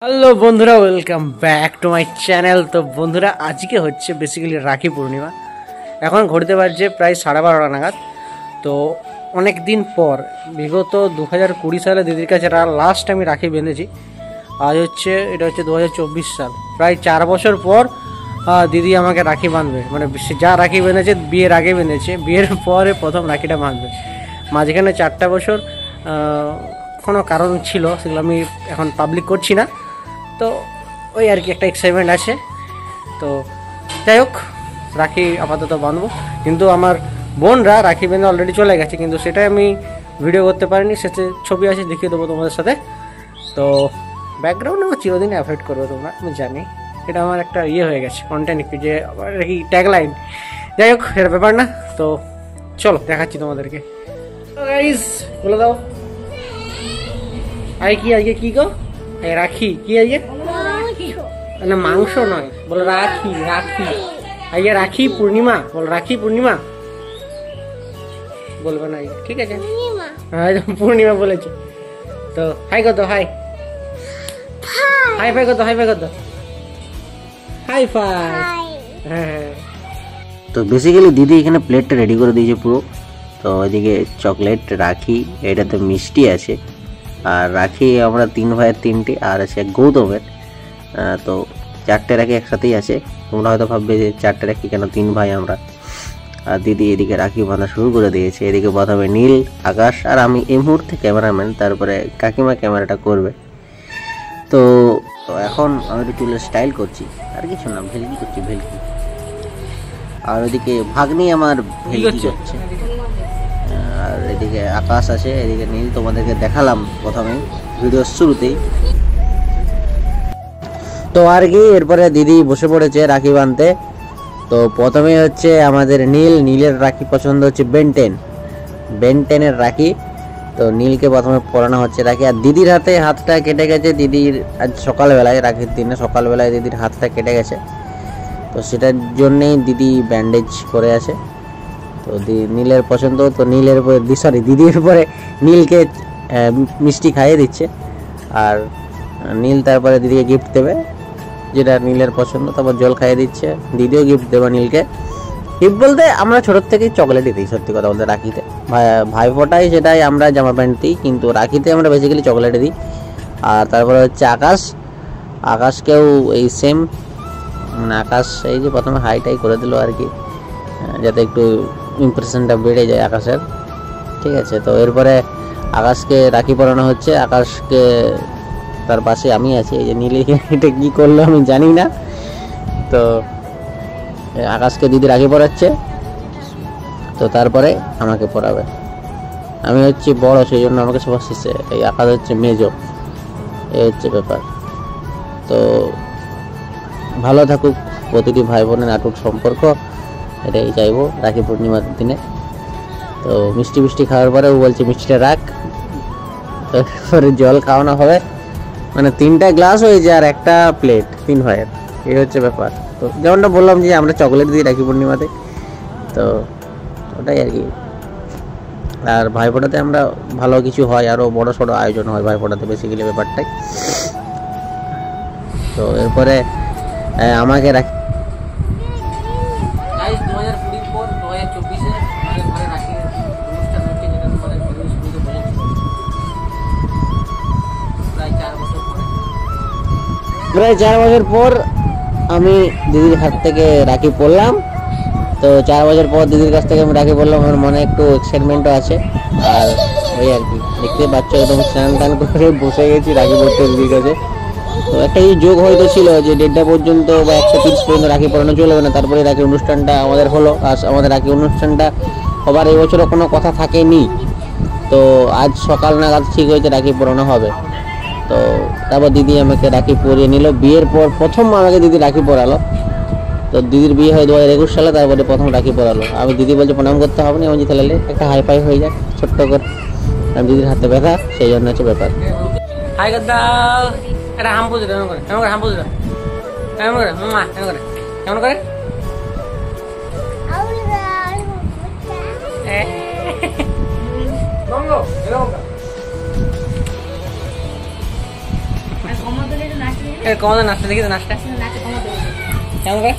Hello বন্ধুরা, welcome back to my channel. তো বন্ধুরা, আজকে হচ্ছে বেসিক্যালি রাখি পূর্ণিমা। এখন ঘড়িতে বাজছে প্রায় 12:30 নাগাদ। তো অনেক দিন পর, বিগত 2020 সালে দিদির কাছে লাস্ট আমি রাখি বেঁধেছি। আজ হচ্ছে এটা হচ্ছে 2024 সাল, প্রায় 4 বছর পর দিদি আমাকে রাখি বাঁধবে। মানে যা রাখি বেঁধেছে বিয়ের আগে বেঁধেছে, বিয়ের পরে প্রথম রাখিটা বাঁধবে। মাঝখানে 4টা বছর কোনো কারণ ছিল, সেগুলো আমি এখন পাবলিক করছি না। তো ওই আর কি একটা এক্সাইটমেন্ট আছে। তো যাই হোক, রাখি আপাতত বাঁধবো। কিন্তু আমার বোনরা রাখি বেঁধে অলরেডি চলে গেছে, কিন্তু সেটাই আমি ভিডিও করতে পারিনি। সেটা ছবি আছে, দেখিয়ে দেবো তোমাদের সাথে। তো ব্যাকগ্রাউন্ড আমার চিরদিন অ্যাভয়েড করবে তোমরা, আমি জানি। এটা আমার একটা হয়ে গেছে কন্টেন্ট, যে আবার কি ট্যাগলাইন। যাই হোক, এটা ব্যাপার না। তো চলো দেখাচ্ছি তোমাদেরকে। তো গাইস, বলে দাও আজকে কি গো? রাখি কি আজকে? না, মাংস নয়, বলো রাখি। আজকে রাখি পূর্ণিমা, বলো রাখি পূর্ণিমা। বলবে না, ঠিক আছে? হ্যাঁ, পূর্ণিমা বলেছে। তো হাই কত, হাই ফাই কত, হাই ফাই। হ্যাঁ, তো বেসিক্যালি দিদি এখানে প্লেটটা রেডি করে দিয়েছে পুরো। তো এদিকে চকলেট, রাখি, এটাতে মিষ্টি আছে। আর রাখি আমরা 3 ভাইয়ের 3টে, আর আছে গৌতমের। তো 4টে রাখি একসাথেই আছে। তোমরা হয়তো ভাববে যে 4টে রাখি কেন, 3 ভাই আমরা। আর দিদি এদিকে রাখি বাঁধা শুরু করে দিয়েছে। এদিকে প্রথমে নীল, আকাশ আর আমি এই মুহূর্তে ক্যামেরাম্যান, তারপরে কাকিমা ক্যামেরাটা করবে। তো এখন আমি একটু চুলের স্টাইল করছি, আর কিছু না, ভেলকি করছি, ভেলকি। আর ওইদিকে ভাগ্নি আমার ভেলকি করছে। আর এদিকে আকাশ আছে, এদিকে নীল। তোমাদেরকে দেখালাম প্রথমে ভিডিওর শুরুতেই। তো আর কি, এরপরে দিদি বসে পড়েছে রাখি বাঁধতে। তো প্রথমে হচ্ছে আমাদের নীলের রাখি পছন্দ হচ্ছে বেনটেনের রাখি। তো নীলকে প্রথমে পরানো হচ্ছে রাখি। আর দিদির হাতটা কেটে গেছে। দিদির আজ সকালবেলায়, রাখির দিনে সকালবেলায় দিদির হাতটা কেটে গেছে। তো সেটার জন্যেই দিদি ব্যান্ডেজ করে আছে। তো নীলের পছন্দ, তো নীলের উপরে দিদির উপরে নীলকে মিষ্টি খাইয়ে দিচ্ছে। আর নীল তারপরে দিদিকে গিফট দেবে, যেটা নীলের পছন্দ। তারপর জল খাইয়ে দিচ্ছে, দিদিও গিফট দেবে নীলকে। গিফট বলতে আমরা ছোটোর থেকেই চকলেটই দিই, সত্যি কথা বলতে। রাখিতে ভাইফোঁটাই সেটাই আমরা জামা প্যান্ট দিই, কিন্তু রাখিতে আমরা বেসিক্যালি চকলেটে দিই। আর তারপরে হচ্ছে আকাশকেও এই সেম। আকাশ এই যে প্রথমে হাইটাই করে দিল আর কি, যাতে একটু ইমপ্রেশনটা বেড়ে যায় আকাশের। ঠিক আছে, তো এরপরে আকাশকে রাখি পরানো হচ্ছে। আকাশকে, তার পাশে আমি আছি। এই যে নীলি এটা কী করলো আমি জানি না। তো আকাশকে দিদি রাখি পরাচ্ছে। তো তারপরে আমাকে পরাবে। আমি হচ্ছে বড়, সেই জন্য আমাকে সবার শেষে। এই আকাশ হচ্ছে মেজো, এই হচ্ছে ব্যাপার। তো ভালো থাকুক প্রতিটি ভাই বোনের আটুট সম্পর্ক, এটাই চাইবো রাখি পূর্ণিমার দিনে। তো মিষ্টি খাওয়ার পরে ও বলছে মিষ্টিটা রাখ। তারপরে জল খাওয়ানো হবে, মানে 3টা গ্লাস হয়েছে আর একটা প্লেট, 3 ভাইয়ের। এই হচ্ছে ব্যাপার। তো যেমনটা বললাম যে আমরা চকলেট দিই রাখি পূর্ণিমাতে, তো ওটাই আর কি। আর ভাইফোঁটাতে আমরা ভালো কিছু হয়, আরও বড় সড়ো আয়োজন হয় ভাইফোঁটাতে, বেসিক্যালি ব্যাপারটাই। তো এরপরে আমাকে রাখি প্রায় 4 বছর পর আমি দিদির হাত থেকে রাখি পরলাম। তো 4 বছর পর দিদির কাছ থেকে আমি রাখি পরলাম, আমার মনে একটু এক্সাইটমেন্টও আছে। আর ওই আর কি, দেখতে পাচ্ছ একদম স্নান টান করে বসে গেছি রাখি পরতে দিদির কাছে। তো একটা যোগ হয়তো ছিল যে 1:30 পর্যন্ত বা 1:30 পর্যন্ত রাখি পরানো চলবে না, তারপরে রাখি অনুষ্ঠানটা আমাদের হলো। আর আমাদের রাখি অনুষ্ঠানটা হবার এই বছরও কোনো কথা থাকেনি। তো আজ সকাল নাগাদ ঠিক হয়েছে রাখি পরানো হবে। তো তারপর দিদি আমাকে রাখি পরিয়ে নিল। বিয়ের পর প্রথম আমাকে দিদি রাখি পরালো। তো দিদির বিয়ে হয় 2021 সালে, তারপরে প্রথম রাখি পরালো। আমি দিদি বলছে প্রণাম করতে হবে না, আমি তাহলে একটা হাই ফাই হয়ে যাক ছোট্ট করে। আমি দিদির হাতে ব্যথা, সেই জন্য হচ্ছে ব্যাপার। হাই কথা, এটা হাম পুজো কেমন করে, হাম পুজো কেমন করে, মা কেমন করে কমাতে নাচতে দেখি তো নাচটা নাচে কমাতে হবে। কেমন করে